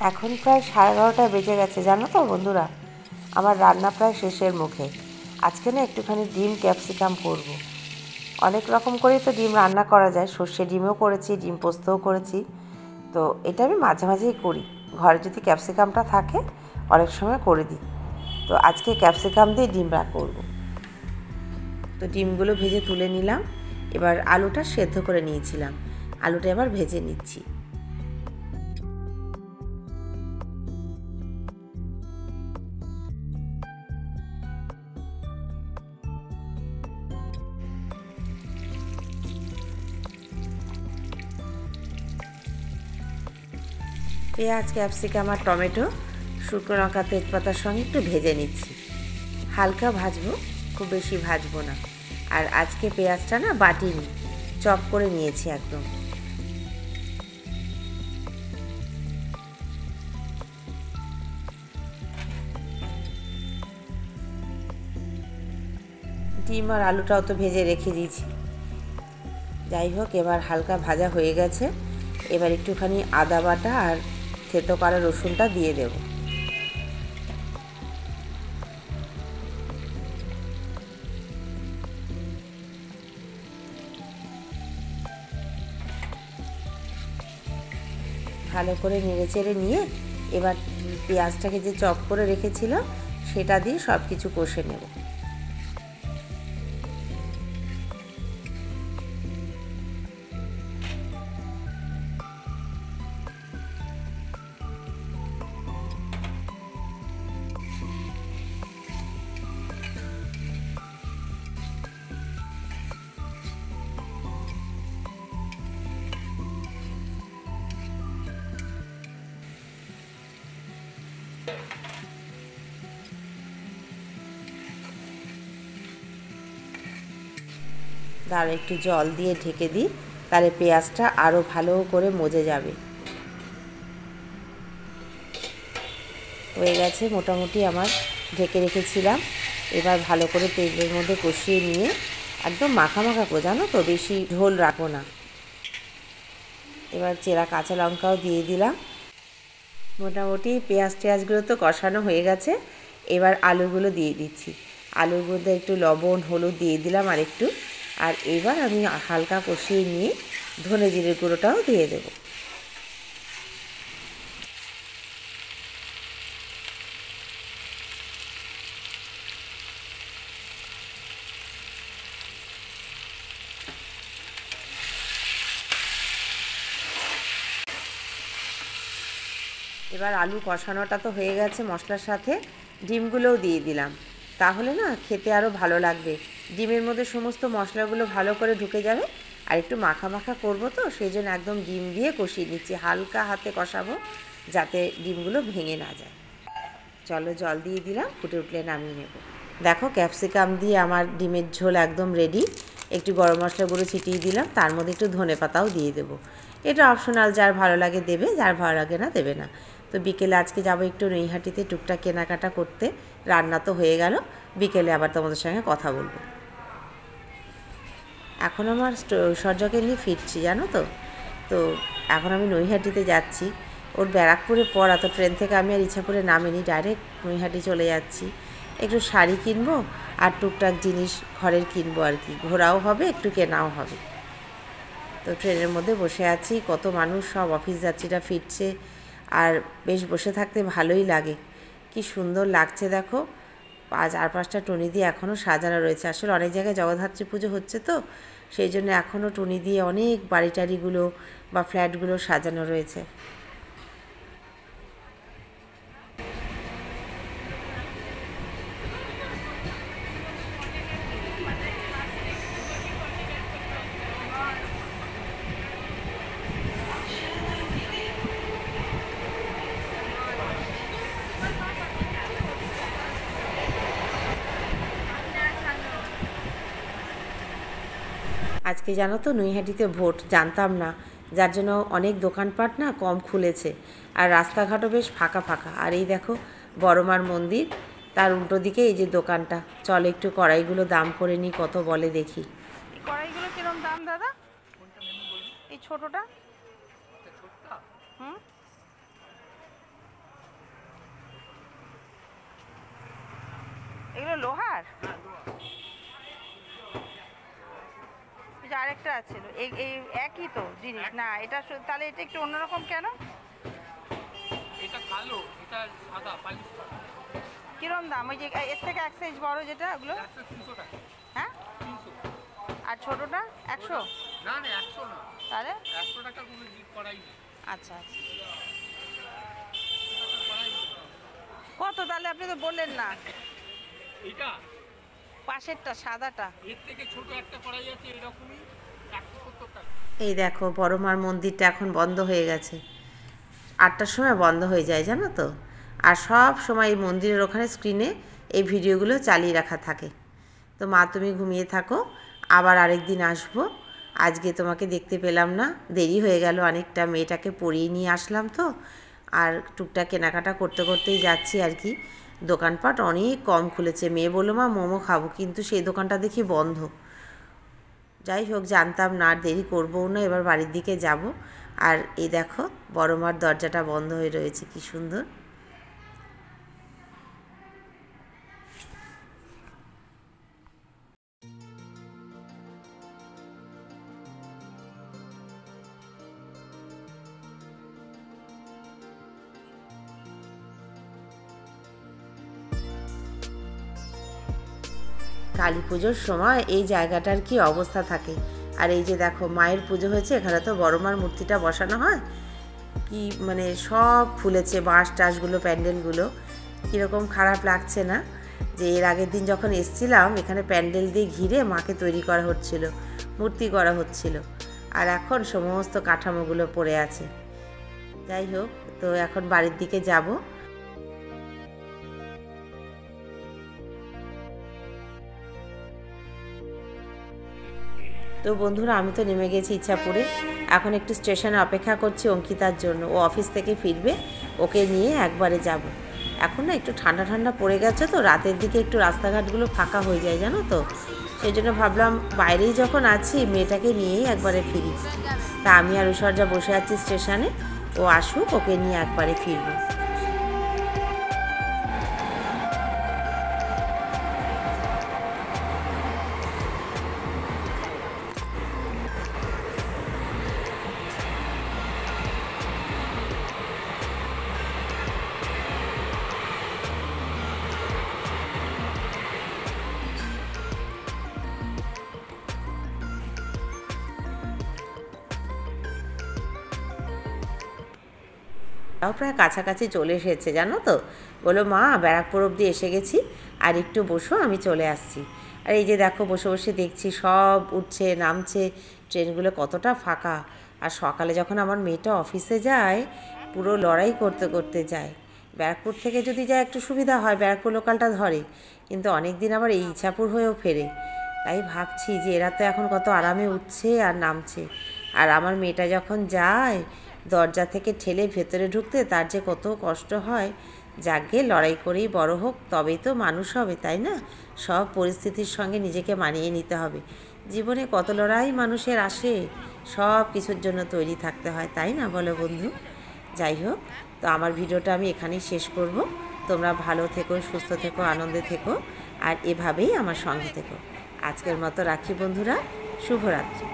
এখন প্রায় 11:30 বেজে গেছে জানো তো বন্ধুরা। আমার রান্না প্রায় শেষের মুখে। আজকে না একটুখানি ডিম ক্যাপসিকাম করব। অনেক রকম করেই তো ডিম রান্না করা যায়, সর্ষে ডিমও করেছি, ডিম পোস্তও করেছি। তো এটা আমি মাঝে মাঝেই করি, ঘরে যদি ক্যাপসিকামটা থাকে অনেক সময় করে দিই। তো আজকে ক্যাপসিকাম দিয়ে ডিম রান্না করব। তো ডিমগুলো ভেজে তুলে নিলাম। এবার আলুটা সেদ্ধ করে নিয়েছিলাম, আলুটা এবার ভেজে নিচ্ছি। পেঁয়াজ, ক্যাপসিকাম আর টমেটো শুকনো লঙ্কা তেজপাতার সঙ্গে একটু ভেজে নিচ্ছি। হালকা ভাজবো, খুব বেশি ভাজবো না। আর আজকে পেঁয়াজটা না বাটিনি, চপ করে নিয়েছি একদম। ডিম আর আলুটাও তো ভেজে রেখে দিয়েছি। যাই হোক, এবার হালকা ভাজা হয়ে গেছে। এবার একটুখানি আদা বাটা আর থেতো করা রসুনটা দিয়ে দেব। ভালো করে নেড়েচেড়ে নিয়ে এবার পেঁয়াজটাকে যে চপ করে রেখেছিলাম সেটা দিয়ে সব কিছু কষে নেব। আর একটু জল দিয়ে ঢেকে দিই, তাহলে পেঁয়াজটা আরও ভালো করে মজে যাবে। হয়ে গেছে মোটামুটি, আমার ঢেকে রেখেছিলাম। এবার ভালো করে তেলের মধ্যে কষিয়ে নিয়ে একদম মাখা মাখা করে, জানো তো, বেশি ঝোল রাখবো না। এবার চেরা কাঁচা লঙ্কাও দিয়ে দিলাম। মোটামুটি পেঁয়াজগুলো তো কষানো হয়ে গেছে। এবার আলুগুলো দিয়ে দিচ্ছি। আলুর মধ্যে একটু লবণ হলুদ দিয়ে দিলাম আর একটু। আর এবার আমি হালকা কষিয়ে নিয়ে ধনে জিরে গুঁড়োটাও দিয়ে দেব। এবার আলু কষানোটা তো হয়ে গেছে, মশলার সাথে ডিমগুলোও দিয়ে দিলাম। তাহলে না খেতে আরও ভালো লাগবে, ডিমের মধ্যে সমস্ত মশলাগুলো ভালো করে ঢুকে যাবে। আর একটু মাখা মাখা করবো তো সেই জন্য একদম ডিম দিয়ে কষিয়ে নিচ্ছি, হালকা হাতে কষাবো যাতে ডিমগুলো ভেঙে না যায়। চলো, জল দিয়ে দিলাম, ফুটে উঠলে নামিয়ে নেব। দেখো, ক্যাপসিকাম দিয়ে আমার ডিমের ঝোল একদম রেডি। একটু গরম মশলা গুঁড়ো ছিটিয়ে দিলাম, তার মধ্যে একটু ধনেপাতাও দিয়ে দেবো। এটা অপশনাল, যার ভালো লাগে দেবে, যার ভালো লাগে না দেবে না। তো বিকেলে আজকে যাবো একটু নৈহাটিতে টুকটাক কেনাকাটা করতে। রান্না তো হয়ে গেল, বিকেলে আবার তোমাদের সঙ্গে কথা বলবো। এখন আমার সূর্যকে নিয়ে ফিরছি, জানো তো। তো এখন আমি নৈহাটিতে যাচ্ছি, ওর ব্যারাকপুরে পড়া, তো ট্রেন থেকে আমি আর ইচ্ছাপুরে নামিনি, ডাইরেক্ট নৈহাটি চলে যাচ্ছি। একটু শাড়ি কিনবো আর টুকটাক জিনিস ঘরের কিনবো আর কি, ঘোরাও হবে একটু কেনাও হবে। তো ট্রেনের মধ্যে বসে আছি, কত মানুষ, সব অফিস যাত্রীরা ফিরছে। আর বেশ বসে থাকতে ভালোই লাগে, কি সুন্দর লাগছে দেখো। আর 5টা টুনি দিয়ে এখনও সাজানো রয়েছে। আসলে অনেক জায়গায় জগদ্ধাত্রী পুজো হচ্ছে তো সেই জন্য এখনও টুনি দিয়ে অনেক বাড়ি টাড়িগুলো বা ফ্ল্যাটগুলো সাজানো রয়েছে। আজকে জানো তো নৈহাটিতে ভোট, জানতাম না, যার জন্য অনেক দোকানপাট না কম খুলেছে। আর রাস্তাঘাটও বেশ ফাঁকা ফাঁকা। আর এই দেখো বড়মার মন্দির, তার উল্টো দিকে এই যে দোকানটা। চল একটু কড়াইগুলো দাম করে নিই, কত বলে দেখি। কড়াইগুলো কিরম দাম দাদা? এই ছোটটা? হুম, এগুলো লোহার? এই যে আরেকটা আছে, এই একই তো জিনিস না? এটা তাহলে এটা একটু অন্যরকম কেন? এটা কালো, এটা সাদা পালিশ করা। কিরম দাম? ওই যে এর থেকে এক সাইজ বড় যেটা, ওগুলো? 300 টাকা। হ্যাঁ, 300। আর ছোটটা 100? না না, 100 না। তাহলে 100 টাকা কোনো জিপ করাই নেই। আচ্ছা আচ্ছা। কত তাহলে? আপনি তো বললেন না। এটা পাশেরটা সাদাটা। এর থেকে ছোট একটা করাই আছে এরকমই, 170 টাকা। এই দেখো বড় মার মন্দিরটা এখন বন্ধ হয়ে গেছে। 8টার সময় বন্ধ হয়ে যায় জানো তো। আর সব সময় এই মন্দিরের ওখানে স্ক্রিনে এই ভিডিওগুলো চালিয়ে রাখা থাকে। তো মা তুমি ঘুমিয়ে থাকো, আবার আরেক দিন আসবো। আজকে তোমাকে দেখতে পেলাম না, দেরি হয়ে গেল অনেকটা। মেয়েটাকে পড়িয়ে নিয়ে আসলাম তো, আর টুকটাক কেনাকাটা করতে করতেই যাচ্ছি আর কি। দোকানপাট অনেক কম খুলেছে। মেয়ে বললো মা মোমো খাবো, কিন্তু সেই দোকানটা দেখি বন্ধ। যাই হোক, জানতাম না, আর দেরি করবও না, এবার বাড়ির দিকে যাব। আর এই দেখো বড় মার দরজাটা বন্ধ হয়ে রয়েছে, কি সুন্দর। কালী পুজোর সময় এই জায়গাটার কি অবস্থা থাকে। আর এই যে দেখো মায়ের পুজো হয়েছে, এখানে তো বড় মার মূর্তিটা বসানো হয়। কি মানে সব ফুলেছে, বাঁশ টাশগুলো, প্যান্ডেলগুলো। কীরকম খারাপ লাগছে না যে এর আগের দিন যখন এসছিলাম এখানে প্যান্ডেল দিয়ে ঘিরে মাকে তৈরি করা হচ্ছিল, মূর্তি করা হচ্ছিল, আর এখন সমস্ত কাঠামোগুলো পড়ে আছে। যাই হোক, তো এখন বাড়ির দিকে যাব। তো বন্ধুরা, আমি তো নেমে গেছি ইচ্ছাপুরে। এখন একটু স্টেশনে অপেক্ষা করছি অঙ্কিতার জন্য। ও অফিস থেকে ফিরবে, ওকে নিয়ে একবারে যাব। এখন না একটু ঠান্ডা ঠান্ডা পড়ে গেছে তো, রাতের দিকে একটু রাস্তাঘাটগুলো ফাঁকা হয়ে যায় জানো তো। সেই জন্য ভাবলাম বাইরেই যখন আছি মেয়েটাকে নিয়েই একবারে ফিরি। তা আমি আর ঐশ্বর্যা বসে আছি স্টেশনে, ও আসুক, ওকে নিয়ে একবারে ফিরবো। তাও প্রায় কাছাকাছি চলে এসেছে জানো তো। বলো মা ব্যারাকপুর অবধি এসে গেছি, আর একটু বসো, আমি চলে আসছি। আর এই যে দেখো বসে বসে দেখছি সব উঠছে নামছে, ট্রেনগুলো কতটা ফাঁকা। আর সকালে যখন আমার মেয়েটা অফিসে যায়, পুরো লড়াই করতে করতে যায়। ব্যারাকপুর থেকে যদি যায় একটু সুবিধা হয়, ব্যারাকপুর লোকালটা ধরে, কিন্তু অনেক দিন আবার এই ইছাপুর হয়েও ফেরে। তাই ভাবছি যে এরা তো এখন কত আরামে উঠছে আর নামছে, আর আমার মেয়েটা যখন যায় দরজা থেকে ঠেলে ভেতরে ঢুকতে তার যে কত কষ্ট হয়। যাকে লড়াই করেই বড় হোক, তবেই তো মানুষ হবে, তাই না? সব পরিস্থিতির সঙ্গে নিজেকে মানিয়ে নিতে হবে। জীবনে কত লড়াই মানুষের আসে, সব কিছুর জন্য তৈরি থাকতে হয়, তাই না বলো বন্ধু? যাই হোক, তো আমার ভিডিওটা আমি এখানেই শেষ করব। তোমরা ভালো থেকো, সুস্থ থেকো, আনন্দে থেকো, আর এভাবেই আমার সঙ্গে থেকো। আজকের মতো রাখি বন্ধুরা, শুভরাত্রি।